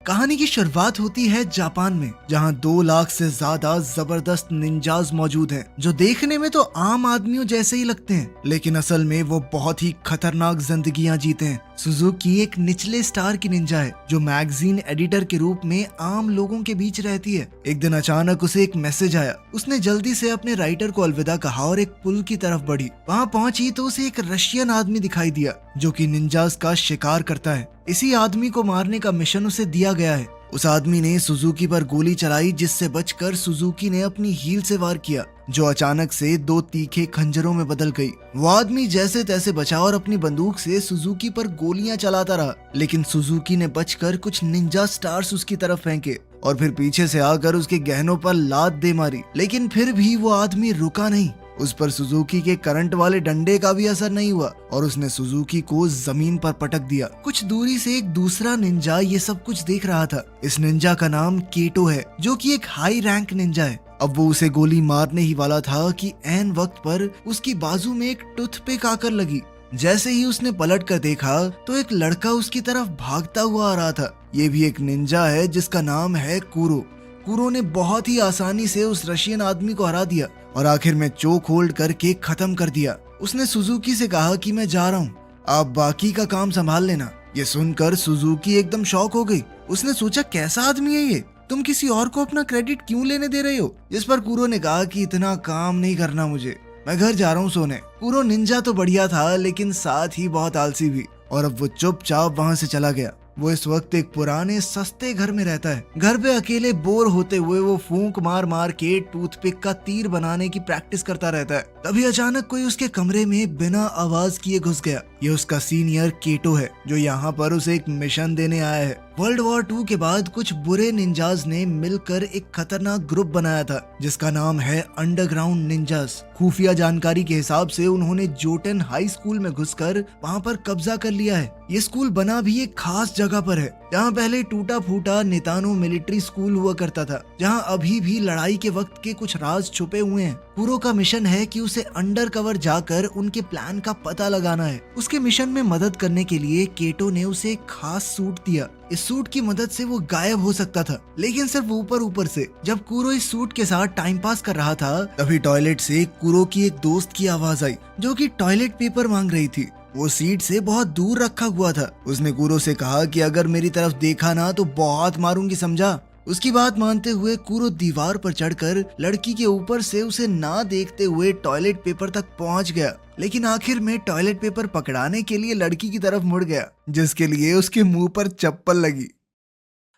कहानी की शुरुआत होती है जापान में, जहां 2 लाख से ज्यादा जबरदस्त निंजाज मौजूद हैं, जो देखने में तो आम आदमियों जैसे ही लगते हैं, लेकिन असल में वो बहुत ही खतरनाक जिंदगियां जीते हैं। सुजुकी एक निचले स्टार की निंजा है, जो मैगजीन एडिटर के रूप में आम लोगों के बीच रहती है। एक दिन अचानक उसे एक मैसेज आया। उसने जल्दी से अपने राइटर को अलविदा कहा और एक पुल की तरफ बढ़ी। वहां पहुंची तो उसे एक रशियन आदमी दिखाई दिया, जो कि निंजास का शिकार करता है। इसी आदमी को मारने का मिशन उसे दिया गया है। उस आदमी ने सुजुकी पर गोली चलाई, जिससे बचकर सुजुकी ने अपनी हील से वार किया, जो अचानक से 2 तीखे खंजरों में बदल गई। वो आदमी जैसे तैसे बचा और अपनी बंदूक से सुजुकी पर गोलियां चलाता रहा, लेकिन सुजुकी ने बचकर कुछ निंजा स्टार्स उसकी तरफ फेंके और फिर पीछे से आकर उसके गहनों पर लात दे मारी। लेकिन फिर भी वो आदमी रुका नहीं। उस पर सुजुकी के करंट वाले डंडे का भी असर नहीं हुआ और उसने सुजुकी को जमीन पर पटक दिया। कुछ दूरी से एक दूसरा निंजा ये सब कुछ देख रहा था। इस निंजा का नाम केटो है, जो कि एक हाई रैंक निंजा है। अब वो उसे गोली मारने ही वाला था कि ऐन वक्त पर उसकी बाजू में एक टूथपिक आकर लगी। जैसे ही उसने पलट कर देखा तो एक लड़का उसकी तरफ भागता हुआ आ रहा था। ये भी एक निंजा है जिसका नाम है कुरो। कुरो ने बहुत ही आसानी से उस रशियन आदमी को हरा दिया और आखिर में चोक होल्ड करके खत्म कर दिया। उसने सुजुकी से कहा कि मैं जा रहा हूँ, आप बाकी का काम संभाल लेना। ये सुनकर सुजुकी एकदम शॉक हो गई। उसने सोचा, कैसा आदमी है ये? तुम किसी और को अपना क्रेडिट क्यों लेने दे रहे हो? जिस पर कुरो ने कहा कि इतना काम नहीं करना मुझे, मैं घर जा रहा हूँ सोने। कुरो निंजा तो बढ़िया था, लेकिन साथ ही बहुत आलसी भी, और अब वो चुपचाप वहाँ से चला गया। वो इस वक्त एक पुराने सस्ते घर में रहता है। घर पे अकेले बोर होते हुए वो फूंक मार मार के टूथपिक का तीर बनाने की प्रैक्टिस करता रहता है। तभी अचानक कोई उसके कमरे में बिना आवाज किए घुस गया। ये उसका सीनियर केटो है, जो यहाँ पर उसे एक मिशन देने आया है। वर्ल्ड वॉर 2 के बाद कुछ बुरे निंजाज ने मिलकर एक खतरनाक ग्रुप बनाया था, जिसका नाम है अंडरग्राउंड निंजास। खुफिया जानकारी के हिसाब से उन्होंने जोटेन हाई स्कूल में घुसकर वहाँ पर कब्जा कर लिया है। ये स्कूल बना भी एक खास जगह पर है, जहाँ पहले टूटा फूटा नितानो मिलिट्री स्कूल हुआ करता था, जहाँ अभी भी लड़ाई के वक्त के कुछ राज छुपे हुए हैं। कुरो का मिशन है कि उसे अंडर कवर जाकर उनके प्लान का पता लगाना है। उसके मिशन में मदद करने के लिए केटो ने उसे एक खास सूट दिया। इस सूट की मदद से वो गायब हो सकता था, लेकिन सिर्फ ऊपर ऊपर से। जब कुरो इस सूट के साथ टाइम पास कर रहा था, तभी टॉयलेट से कुरो की एक दोस्त की आवाज आई, जो कि टॉयलेट पेपर मांग रही थी। वो सीट से बहुत दूर रखा हुआ था। उसने कुरो से कहा कि अगर मेरी तरफ देखा ना तो बहुत मारूंगी, समझा? उसकी बात मानते हुए कुरो दीवार पर चढ़कर लड़की के ऊपर से उसे ना देखते हुए टॉयलेट पेपर तक पहुंच गया, लेकिन आखिर में टॉयलेट पेपर पकड़ाने के लिए लड़की की तरफ मुड़ गया, जिसके लिए उसके मुंह पर चप्पल लगी।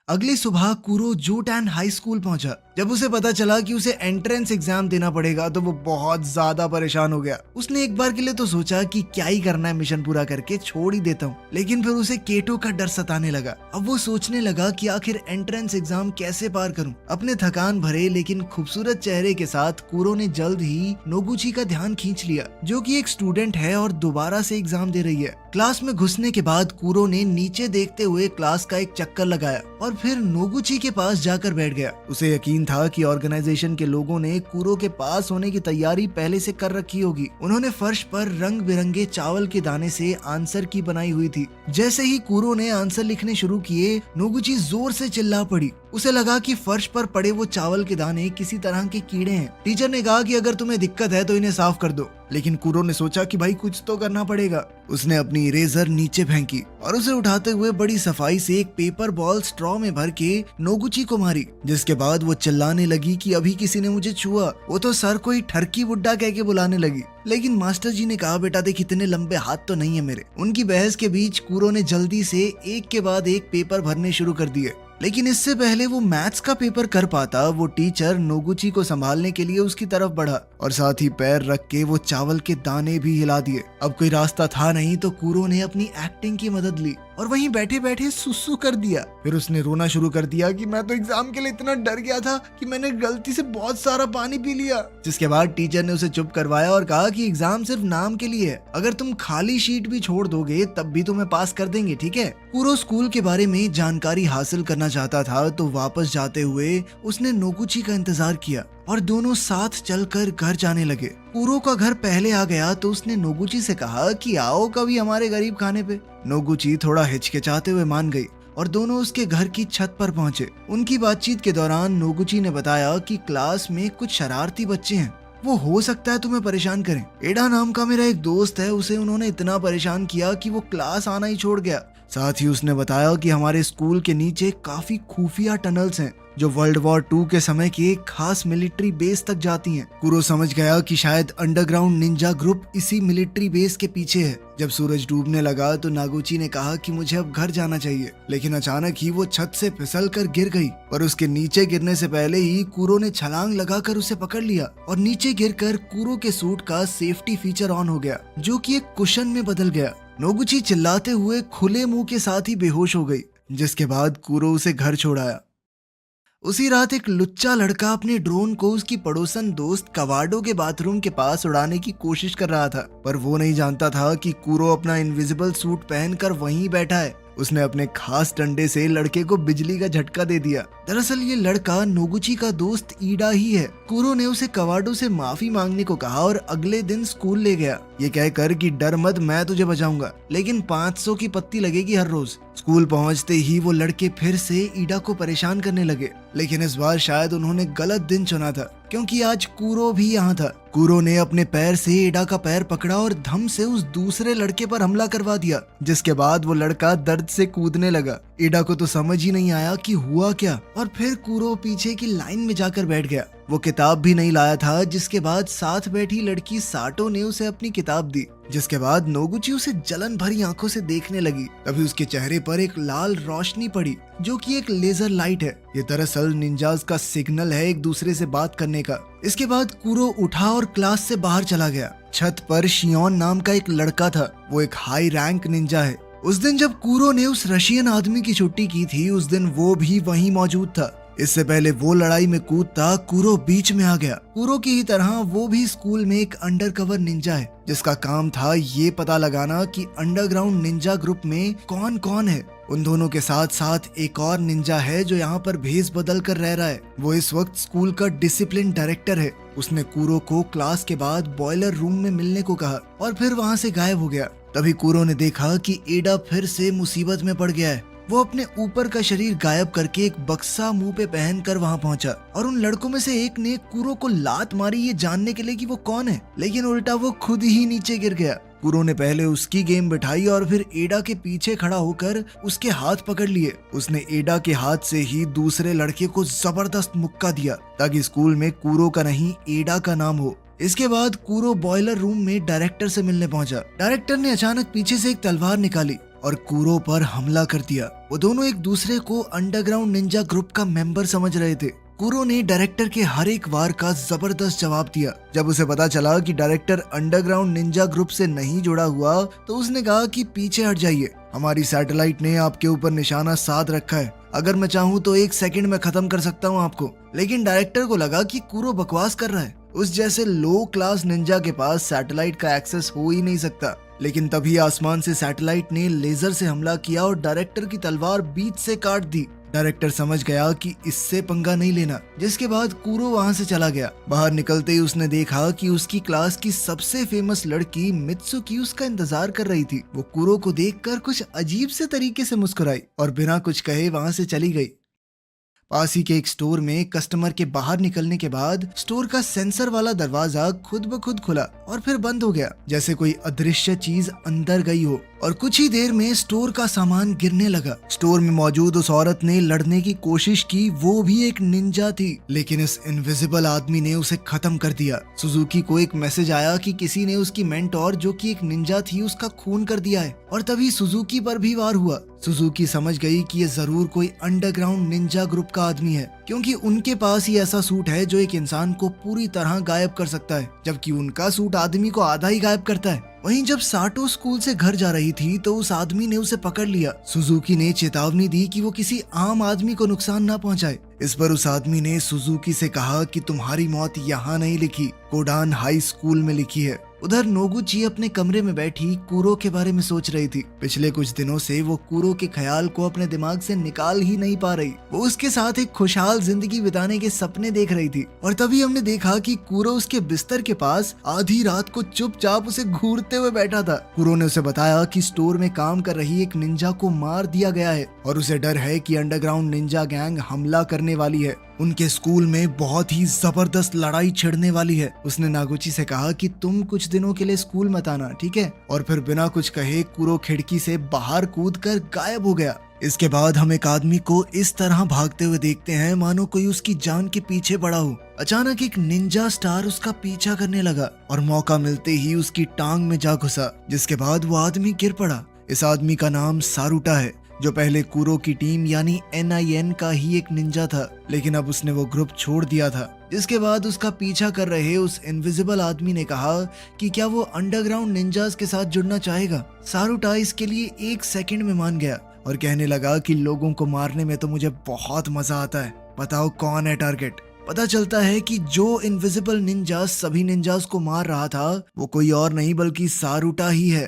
अगली सुबह कुरो जोटैन हाई स्कूल पहुंचा। जब उसे पता चला कि उसे एंट्रेंस एग्जाम देना पड़ेगा तो वो बहुत ज्यादा परेशान हो गया। उसने एक बार के लिए तो सोचा कि क्या ही करना है, मिशन पूरा करके छोड़ ही देता हूँ, लेकिन फिर उसे केटो का डर सताने लगा। अब वो सोचने लगा कि आखिर एंट्रेंस एग्जाम कैसे पार करूं। अपने थकान भरे लेकिन खूबसूरत चेहरे के साथ कुरो ने जल्द ही नोगुची का ध्यान खींच लिया, जो कि एक स्टूडेंट है और दोबारा से एग्जाम दे रही है। क्लास में घुसने के बाद कुरो ने नीचे देखते हुए क्लास का एक चक्कर लगाया और फिर नोगुची के पास जाकर बैठ गया। उसे यकीन था कि ऑर्गेनाइजेशन के लोगों ने कुरो के पास होने की तैयारी पहले से कर रखी होगी। उन्होंने फर्श पर रंग बिरंगे चावल के दाने से आंसर की बनाई हुई थी। जैसे ही कुरो ने आंसर लिखने शुरू किए, नोगुची जोर से चिल्ला पड़ी। उसे लगा कि फर्श पर पड़े वो चावल के दाने किसी तरह के कीड़े हैं। टीचर ने कहा कि अगर तुम्हें दिक्कत है तो इन्हें साफ कर दो, लेकिन कुरो ने सोचा कि भाई कुछ तो करना पड़ेगा। उसने अपनी इरेजर नीचे फेंकी और उसे उठाते हुए बड़ी सफाई से एक पेपर बॉल स्ट्रॉ में भर के नोगुची को मारी, जिसके बाद वो चिल्लाने लगी कि अभी किसी ने मुझे छुआ। वो तो सर को ही ठरकी बुड्ढा कह के बुलाने लगी, लेकिन मास्टर जी ने कहा, बेटा देख, इतने लंबे हाथ तो नहीं है मेरे। उनकी बहस के बीच कुरो ने जल्दी से एक के बाद एक पेपर भरने शुरू कर दिए, लेकिन इससे पहले वो मैथ्स का पेपर कर पाता, वो टीचर नोगुची को संभालने के लिए उसकी तरफ बढ़ा और साथ ही पैर रख के वो चावल के दाने भी हिला दिए। अब कोई रास्ता था नहीं तो कुरो ने अपनी एक्टिंग की मदद ली और वहीं बैठे बैठे सुसु कर दिया। फिर उसने रोना शुरू कर दिया कि मैं तो एग्जाम के लिए इतना डर गया था कि मैंने गलती से बहुत सारा पानी पी लिया। जिसके बाद टीचर ने उसे चुप करवाया और कहा कि एग्जाम सिर्फ नाम के लिए है, अगर तुम खाली शीट भी छोड़ दोगे तब भी तुम्हें पास कर देंगे, ठीक है? कुरो स्कूल के बारे में जानकारी हासिल करना चाहता था, तो वापस जाते हुए उसने नोगुची का इंतजार किया और दोनों साथ चलकर घर जाने लगे। कुरो का घर पहले आ गया तो उसने नोगुची से कहा कि आओ कभी हमारे गरीब खाने पे। नोगुची थोड़ा हिचकिचाते हुए मान गई और दोनों उसके घर की छत पर पहुंचे। उनकी बातचीत के दौरान नोगुची ने बताया कि क्लास में कुछ शरारती बच्चे हैं, वो हो सकता है तुम्हें परेशान करें। एडा नाम का मेरा एक दोस्त है, उसे उन्होंने इतना परेशान किया कि वो क्लास आना ही छोड़ गया। साथ ही उसने बताया कि हमारे स्कूल के नीचे काफी खुफिया टनल्स हैं जो वर्ल्ड वॉर 2 के समय के एक खास मिलिट्री बेस तक जाती हैं। कुरो समझ गया कि शायद अंडरग्राउंड निंजा ग्रुप इसी मिलिट्री बेस के पीछे है। जब सूरज डूबने लगा तो नागुची ने कहा कि मुझे अब घर जाना चाहिए, लेकिन अचानक ही वो छत से फिसल कर गिर गई। पर उसके नीचे गिरने से पहले ही कुरो ने छलांग लगाकर उसे पकड़ लिया और नीचे गिरकर कुरो के सूट का सेफ्टी फीचर ऑन हो गया, जो कि एक कुशन में बदल गया। नोगुची चिल्लाते हुए खुले मुंह के साथ ही बेहोश हो गई, जिसके बाद कुरो उसे घर छोड़ाया। उसी रात एक लुच्चा लड़का अपने ड्रोन को उसकी पड़ोसन दोस्त कवाडो के बाथरूम के पास उड़ाने की कोशिश कर रहा था, पर वो नहीं जानता था कि कुरो अपना इनविजिबल सूट पहनकर वहीं बैठा है। उसने अपने खास डंडे से लड़के को बिजली का झटका दे दिया। दरअसल ये लड़का नोगुची का दोस्त ईडा ही है। कुरो ने उसे कवाडो से माफी मांगने को कहा और अगले दिन स्कूल ले गया, ये कहकर कि डर मत, मैं तुझे बचाऊंगा, लेकिन 500 की पत्ती लगेगी हर रोज। स्कूल पहुंचते ही वो लड़के फिर से ईडा को परेशान करने लगे, लेकिन इस बार शायद उन्होंने गलत दिन चुना था, क्योंकि आज कुरो भी यहाँ था। कुरो ने अपने पैर से ईडा का पैर पकड़ा और धम से उस दूसरे लड़के पर हमला करवा दिया, जिसके बाद वो लड़का दर्द से कूदने लगा। ईडा को तो समझ ही नहीं आया कि हुआ क्या, और फिर कुरो पीछे की लाइन में जाकर बैठ गया। वो किताब भी नहीं लाया था, जिसके बाद साथ बैठी लड़की साटो ने उसे अपनी किताब दी, जिसके बाद नोगुची उसे जलन भरी आंखों से देखने लगी। तभी उसके चेहरे पर एक लाल रोशनी पड़ी, जो कि एक लेजर लाइट है। ये दरअसल निंजास का सिग्नल है एक दूसरे से बात करने का। इसके बाद कुरो उठा और क्लास से बाहर चला गया। छत पर शियोन नाम का एक लड़का था, वो एक हाई रैंक निंजा है। उस दिन जब कुरो ने उस रशियन आदमी की छुट्टी की थी, उस दिन वो भी वहीं मौजूद था। इससे पहले वो लड़ाई में कूदता कुरो बीच में आ गया। कुरो की ही तरह वो भी स्कूल में एक अंडरकवर निंजा है, जिसका काम था ये पता लगाना कि अंडरग्राउंड निंजा ग्रुप में कौन कौन है। उन दोनों के साथ साथ एक और निंजा है जो यहाँ पर भेस बदल कर रह रहा है। वो इस वक्त स्कूल का डिसिप्लिन डायरेक्टर है। उसने कुरो को क्लास के बाद बॉयलर रूम में मिलने को कहा और फिर वहाँ से गायब हो गया। तभी कुरो ने देखा कि एडा फिर से मुसीबत में पड़ गया है। वो अपने ऊपर का शरीर गायब करके एक बक्सा मुंह पे पहनकर वहां पहुंचा और उन लड़कों में से एक ने कुरो को लात मारी ये जानने के लिए कि वो कौन है, लेकिन उल्टा वो खुद ही नीचे गिर गया। कुरो ने पहले उसकी गेम बिठाई और फिर एडा के पीछे खड़ा होकर उसके हाथ पकड़ लिए। उसने एडा के हाथ से ही दूसरे लड़के को जबरदस्त मुक्का दिया ताकि स्कूल में कुरो का नहीं एडा का नाम हो। इसके बाद कुरो बॉयलर रूम में डायरेक्टर से मिलने पहुंचा। डायरेक्टर ने अचानक पीछे से एक तलवार निकाली और कुरो पर हमला कर दिया। वो दोनों एक दूसरे को अंडरग्राउंड निंजा ग्रुप का मेंबर समझ रहे थे। कुरो ने डायरेक्टर के हर एक वार का जबरदस्त जवाब दिया। जब उसे पता चला कि डायरेक्टर अंडरग्राउंड निंजा ग्रुप से नहीं जुड़ा हुआ, तो उसने कहा कि पीछे हट जाइए, हमारी सैटेलाइट ने आपके ऊपर निशाना साध रखा है। अगर मैं चाहूँ तो 1 सेकंड में खत्म कर सकता हूँ आपको। लेकिन डायरेक्टर को लगा कि कुरो बकवास कर रहा है, उस जैसे लो क्लास निंजा के पास सैटेलाइट का एक्सेस हो ही नहीं सकता। लेकिन तभी आसमान से सैटेलाइट ने लेजर से हमला किया और डायरेक्टर की तलवार बीच से काट दी। डायरेक्टर समझ गया कि इससे पंगा नहीं लेना, जिसके बाद कुरो वहां से चला गया। बाहर निकलते ही उसने देखा कि उसकी क्लास की सबसे फेमस लड़की मित्सुकी उसका इंतजार कर रही थी। वो कुरो को देखकर कुछ अजीब से तरीके से मुस्कुराई और बिना कुछ कहे वहां से चली गई। पास ही के एक स्टोर में कस्टमर के बाहर निकलने के बाद स्टोर का सेंसर वाला दरवाजा खुद ब खुद खुला और फिर बंद हो गया, जैसे कोई अदृश्य चीज अंदर गई हो। और कुछ ही देर में स्टोर का सामान गिरने लगा। स्टोर में मौजूद उस औरत ने लड़ने की कोशिश की, वो भी एक निंजा थी, लेकिन इस इनविजिबल आदमी ने उसे खत्म कर दिया। सुजुकी को एक मैसेज आया कि किसी ने उसकी मेंटोर जो कि एक निंजा थी उसका खून कर दिया है, और तभी सुजुकी पर भी वार हुआ। सुजुकी समझ गई कि ये जरूर कोई अंडरग्राउंड निंजा ग्रुप का आदमी है, क्योंकि उनके पास ही ऐसा सूट है जो एक इंसान को पूरी तरह गायब कर सकता है, जबकि उनका सूट आदमी को आधा ही गायब करता है। वहीं जब साटो स्कूल से घर जा रही थी तो उस आदमी ने उसे पकड़ लिया। सुजुकी ने चेतावनी दी कि वो किसी आम आदमी को नुकसान न पहुंचाए। इस पर उस आदमी ने सुजुकी से कहा कि तुम्हारी मौत यहाँ नहीं लिखी, कोडान हाई स्कूल में लिखी है। उधर नोगुची अपने कमरे में बैठी कूरो के बारे में सोच रही थी। पिछले कुछ दिनों से वो कूरो के ख्याल को अपने दिमाग से निकाल ही नहीं पा रही। वो उसके साथ एक खुशहाल जिंदगी बिताने के सपने देख रही थी और तभी हमने देखा कि कूरो उसके बिस्तर के पास आधी रात को चुपचाप उसे घूरते हुए बैठा था। कूरो ने उसे बताया कि स्टोर में काम कर रही एक निंजा को मार दिया गया है और उसे डर है कि अंडरग्राउंड निंजा गैंग हमला करने वाली है। उनके स्कूल में बहुत ही जबरदस्त लड़ाई छिड़ने वाली है। उसने नागुची से कहा कि तुम कुछ दिनों के लिए स्कूल मत आना, ठीक है? और फिर बिना कुछ कहे कूरो खिड़की से बाहर कूदकर गायब हो गया। इसके बाद हम एक आदमी को इस तरह भागते हुए देखते हैं मानो कोई उसकी जान के पीछे पड़ा हो। अचानक एक निंजा स्टार उसका पीछा करने लगा और मौका मिलते ही उसकी टांग में जा घुसा, जिसके बाद वो आदमी गिर पड़ा। इस आदमी का नाम सारुटा है, जो पहले कूरो की टीम यानी NIN का ही एक निंजा था, लेकिन अब उसने वो ग्रुप छोड़ दिया था। जिसके बाद उसका पीछा कर रहे उस इनविजिबल आदमी ने कहा कि क्या वो अंडरग्राउंड निंजास के साथ जुड़ना चाहेगा। सारुटा इसके लिए 1 सेकंड में मान गया और कहने लगा कि लोगों को मारने में तो मुझे बहुत मजा आता है, बताओ कौन है टारगेट। पता चलता है कि जो इनविजिबल निंजा सभी निंजास को मार रहा था वो कोई और नहीं बल्कि सारुटा ही है।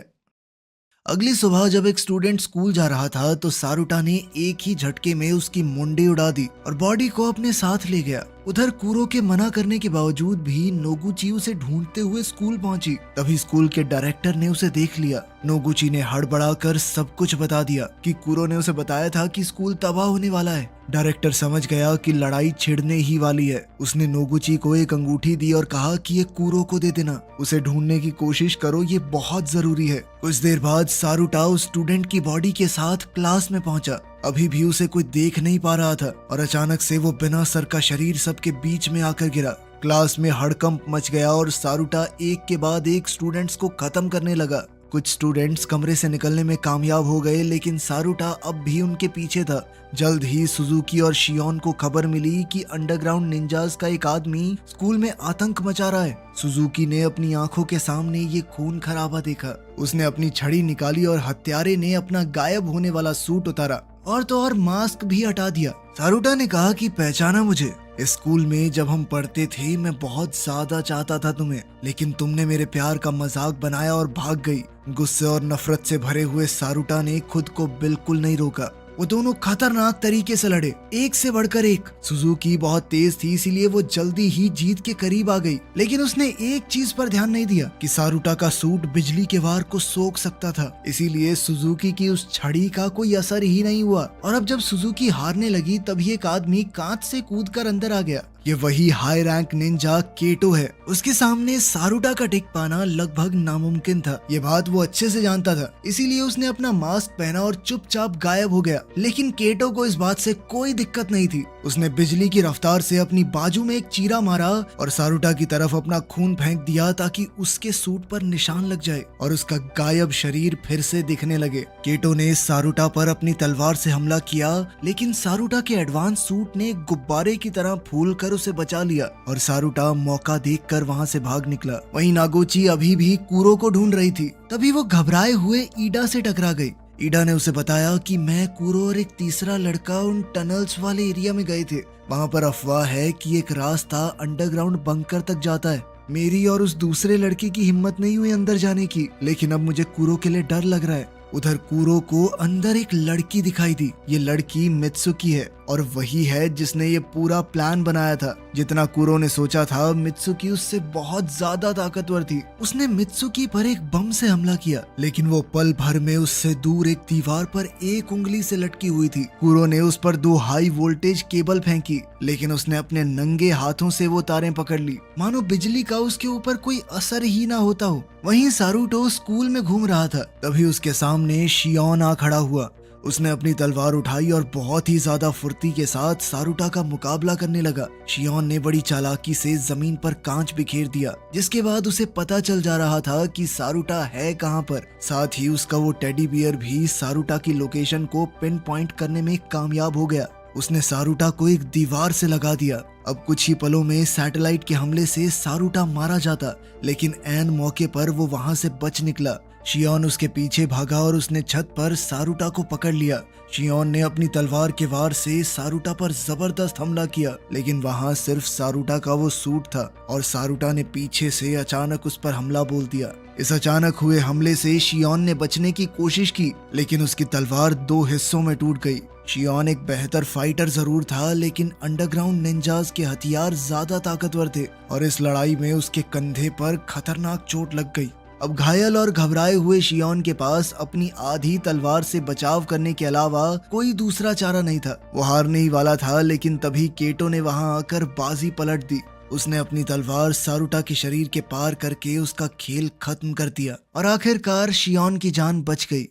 अगली सुबह जब एक स्टूडेंट स्कूल जा रहा था तो सारुटा ने एक ही झटके में उसकी मुंडी उड़ा दी और बॉडी को अपने साथ ले गया। उधर कूरो के मना करने के बावजूद भी नोगुची उसे ढूंढते हुए स्कूल पहुंची। तभी स्कूल के डायरेक्टर ने उसे देख लिया। नोगुची ने हड़बड़ाकर सब कुछ बता दिया कि कूरो ने उसे बताया था कि स्कूल तबाह होने वाला है। डायरेक्टर समझ गया कि लड़ाई छिड़ने ही वाली है। उसने नोगुची को एक अंगूठी दी और कहा कि ये कूरो को दे देना, उसे ढूंढने की कोशिश करो, ये बहुत जरूरी है। कुछ देर बाद सारुटा उस स्टूडेंट की बॉडी के साथ क्लास में पहुंचा। अभी भी उसे कोई देख नहीं पा रहा था और अचानक से वो बिना सर का शरीर सबके बीच में आकर गिरा। क्लास में हड़कंप मच गया और सारुटा एक के बाद एक स्टूडेंट्स को खत्म करने लगा। कुछ स्टूडेंट्स कमरे से निकलने में कामयाब हो गए, लेकिन सारुटा अब भी उनके पीछे था। जल्द ही सुजुकी और शियोन को खबर मिली कि अंडरग्राउंड निंजास का एक आदमी स्कूल में आतंक मचा रहा है। सुजुकी ने अपनी आंखों के सामने ये खून खराबा देखा। उसने अपनी छड़ी निकाली और हत्यारे ने अपना गायब होने वाला सूट उतारा और तो और मास्क भी हटा दिया। सारुटा ने कहा कि पहचाना मुझे? इस स्कूल में जब हम पढ़ते थे मैं बहुत ज्यादा चाहता था तुम्हें, लेकिन तुमने मेरे प्यार का मजाक बनाया और भाग गई। गुस्से और नफरत से भरे हुए सारुटा ने खुद को बिल्कुल नहीं रोका। वो दोनों खतरनाक तरीके से लड़े, एक से बढ़कर एक। सुजुकी बहुत तेज थी, इसीलिए वो जल्दी ही जीत के करीब आ गई, लेकिन उसने एक चीज पर ध्यान नहीं दिया कि सारुटा का सूट बिजली के वार को सोख सकता था। इसीलिए सुजुकी की उस छड़ी का कोई असर ही नहीं हुआ। और अब जब सुजुकी हारने लगी तभी एक आदमी कांच से कूदकर अंदर आ गया। ये वही हाई रैंक निंजा केटो है। उसके सामने सारुटा का टिक पाना लगभग नामुमकिन था। ये बात वो अच्छे से जानता था, इसीलिए उसने अपना मास्क पहना और चुपचाप गायब हो गया। लेकिन केटो को इस बात से कोई दिक्कत नहीं थी। उसने बिजली की रफ्तार से अपनी बाजू में एक चीरा मारा और सारुटा की तरफ अपना खून फेंक दिया ताकि उसके सूट पर निशान लग जाए और उसका गायब शरीर फिर से दिखने लगे। केटो ने सारुटा पर अपनी तलवार से हमला किया, लेकिन सारुटा के एडवांस सूट ने गुब्बारे की तरह फूल कर उसे बचा लिया और सारुटा मौका देखकर वहां से भाग निकला। वहीं नागोची अभी भी कूरो को ढूंढ रही थी। तभी वो घबराए हुए ईडा से टकरा गई। ईडा ने उसे बताया कि मैं, कूरो और एक तीसरा लड़का उन टनल्स वाले एरिया में गए थे। वहाँ पर अफवाह है कि एक रास्ता अंडरग्राउंड बंकर तक जाता है। मेरी और उस दूसरे लड़के की हिम्मत नहीं हुई अंदर जाने की, लेकिन अब मुझे कूरो के लिए डर लग रहा है। उधर कूरो को अंदर एक लड़की दिखाई दी। ये लड़की मित्सुकी है और वही है जिसने ये पूरा प्लान बनाया था। जितना कूरो ने सोचा था, मित्सुकी उससे बहुत ज्यादा ताकतवर थी। उसने मित्सुकी पर एक बम से हमला किया, लेकिन वो पल भर में उससे दूर एक दीवार पर एक उंगली से लटकी हुई थी। कूरो ने उस पर 2 हाई वोल्टेज केबल फेंकी, लेकिन उसने अपने नंगे हाथों से वो तारें पकड़ ली, मानो बिजली का उसके ऊपर कोई असर ही ना होता हो। वहीं सारुटो स्कूल में घूम रहा था। तभी उसके सामने शियोन आ खड़ा हुआ। उसने अपनी तलवार उठाई और बहुत ही ज्यादा फुर्ती के साथ सारुटा का मुकाबला करने लगा। शियोन ने बड़ी चालाकी से जमीन पर कांच बिखेर दिया, जिसके बाद उसे पता चल जा रहा था कि सारुटा है कहां पर। साथ ही उसका वो टेडी बियर भी सारुटा की लोकेशन को पिन पॉइंट करने में कामयाब हो गया। उसने सारुटा को एक दीवार से लगा दिया। अब कुछ ही पलों में सैटेलाइट के हमले से सारुटा मारा जाता, लेकिन ऐन मौके पर वो वहां से बच निकला। शियोन उसके पीछे भागा और उसने छत पर सारुटा को पकड़ लिया। शियोन ने अपनी तलवार के वार से सारुटा पर जबरदस्त हमला किया, लेकिन वहां सिर्फ सारुटा का वो सूट था और सारुटा ने पीछे से अचानक उस पर हमला बोल दिया। इस अचानक हुए हमले से शियोन ने बचने की कोशिश की, लेकिन उसकी तलवार 2 हिस्सों में टूट गई। शियोन एक बेहतर फाइटर जरूर था, लेकिन अंडरग्राउंड निंजास के हथियार ज्यादा ताकतवर थे और इस लड़ाई में उसके कंधे पर खतरनाक चोट लग गई। अब घायल और घबराए हुए शियोन के पास अपनी आधी तलवार से बचाव करने के अलावा कोई दूसरा चारा नहीं था। वो हारने ही वाला था, लेकिन तभी केटो ने वहां आकर बाजी पलट दी। उसने अपनी तलवार सारुटा के शरीर के पार करके उसका खेल खत्म कर दिया और आखिरकार शियोन की जान बच गई।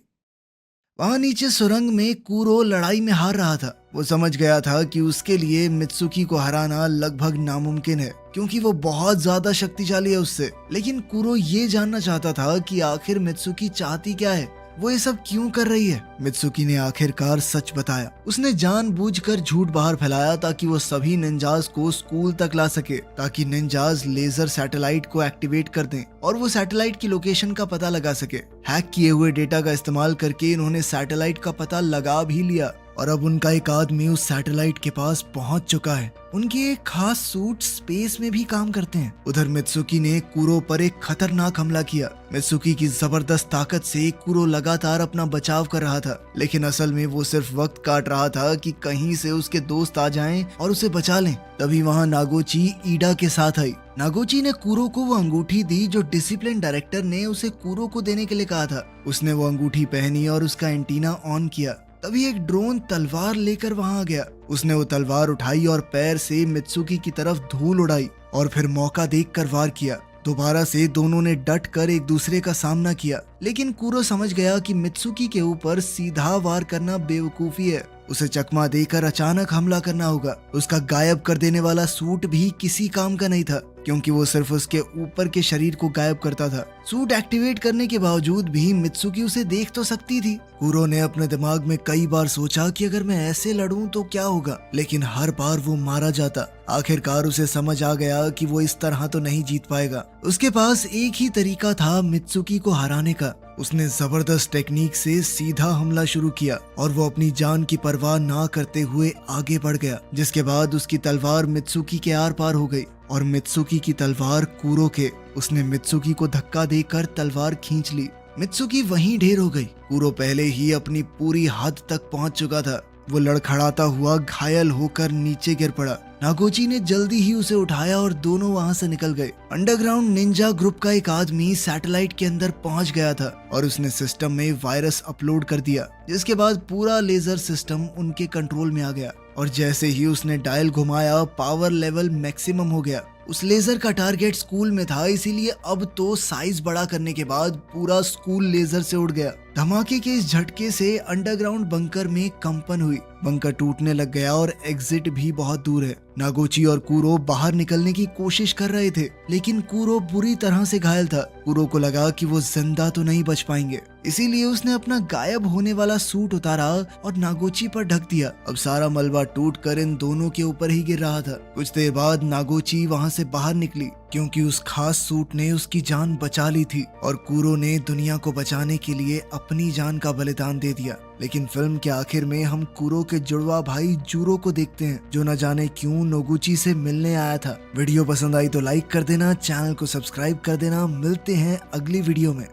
वहां नीचे सुरंग में कूरो लड़ाई में हार रहा था। वो समझ गया था कि उसके लिए मित्सुकी को हराना लगभग नामुमकिन है, क्योंकि वो बहुत ज्यादा शक्तिशाली है उससे। लेकिन कूरो ये जानना चाहता था कि आखिर मित्सुकी चाहती क्या है, वो ये सब क्यों कर रही है। मित्सुकी ने आखिरकार सच बताया। उसने जानबूझकर झूठ बाहर फैलाया ताकि वो सभी निंजास को स्कूल तक ला सके, ताकि निंजास लेजर सैटेलाइट को एक्टिवेट कर दें और वो सैटेलाइट की लोकेशन का पता लगा सके। हैक किए हुए डेटा का इस्तेमाल करके इन्होंने सैटेलाइट का पता लगा भी लिया और अब उनका एक आदमी उस सैटेलाइट के पास पहुंच चुका है। उनके एक खास सूट स्पेस में भी काम करते हैं। उधर मित्सुकी ने कूरो पर एक खतरनाक हमला किया। मित्सुकी की जबरदस्त ताकत से कूरो लगातार अपना बचाव कर रहा था, लेकिन असल में वो सिर्फ वक्त काट रहा था कि कहीं से उसके दोस्त आ जाएं और उसे बचा लें। तभी वहां नागोची ईडा के साथ आई। नागोची ने कूरो को वो अंगूठी दी जो डिसिप्लिन डायरेक्टर ने उसे कूरो को देने के लिए कहा था। उसने वो अंगूठी पहनी और उसका एंटीना ऑन किया। तभी एक ड्रोन तलवार लेकर वहां आ गया। उसने वो तलवार उठाई और पैर से मित्सुकी की तरफ धूल उड़ाई और फिर मौका देखकर वार किया। दोबारा से दोनों ने डट कर एक दूसरे का सामना किया, लेकिन कूरो समझ गया कि मित्सुकी के ऊपर सीधा वार करना बेवकूफी है। उसे चकमा देकर अचानक हमला करना होगा। उसका गायब कर देने वाला सूट भी किसी काम का नहीं था, क्योंकि वो सिर्फ उसके ऊपर के शरीर को गायब करता था। सूट एक्टिवेट करने के बावजूद भी मित्सुकी उसे देख तो सकती थी। कूरो ने अपने दिमाग में कई बार सोचा कि अगर मैं ऐसे लड़ूं तो क्या होगा, लेकिन हर बार वो मारा जाता। आखिरकार उसे समझ आ गया कि वो इस तरह तो नहीं जीत पाएगा। उसके पास एक ही तरीका था मित्सुकी को हराने का। उसने जबरदस्त टेक्निक से सीधा हमला शुरू किया और वो अपनी जान की परवाह ना करते हुए आगे बढ़ गया, जिसके बाद उसकी तलवार मित्सुकी के आर पार हो गई और मित्सुकी की तलवार कूरो के। उसने मित्सुकी को धक्का देकर तलवार खींच ली। मित्सुकी वहीं ढेर हो गई। कूरो पहले ही अपनी पूरी हद तक पहुंच चुका था। वो लड़खड़ाता हुआ घायल होकर नीचे गिर पड़ा। नागोची ने जल्दी ही उसे उठाया और दोनों वहां से निकल गए। अंडरग्राउंड निंजा ग्रुप का एक आदमी सैटेलाइट के अंदर पहुंच गया था और उसने सिस्टम में वायरस अपलोड कर दिया, जिसके बाद पूरा लेजर सिस्टम उनके कंट्रोल में आ गया और जैसे ही उसने डायल घुमाया पावर लेवल मैक्सिमम हो गया। उस लेजर का टारगेट स्कूल में था, इसीलिए अब तो साइज बड़ा करने के बाद पूरा स्कूल लेजर से उड़ गया। धमाके के इस झटके से अंडरग्राउंड बंकर में कंपन हुई। बंकर टूटने लग गया और एग्जिट भी बहुत दूर है। नागोची और कूरो बाहर निकलने की कोशिश कर रहे थे, लेकिन कूरो बुरी तरह से घायल था। कूरो को लगा कि वो जिंदा तो नहीं बच पाएंगे, इसीलिए उसने अपना गायब होने वाला सूट उतारा और नागोची पर ढक दिया। अब सारा मलबा टूटकर इन दोनों के ऊपर ही गिर रहा था। कुछ देर बाद नागोची वहां से बाहर निकली, क्योंकि उस खास सूट ने उसकी जान बचा ली थी और कूरो ने दुनिया को बचाने के लिए अपनी जान का बलिदान दे दिया। लेकिन फिल्म के आखिर में हम कूरो के जुड़वा भाई जूरो को देखते हैं, जो न जाने क्यों नोगुची से मिलने आया था। वीडियो पसंद आई तो लाइक कर देना, चैनल को सब्सक्राइब कर देना। मिलते हैं अगली वीडियो में।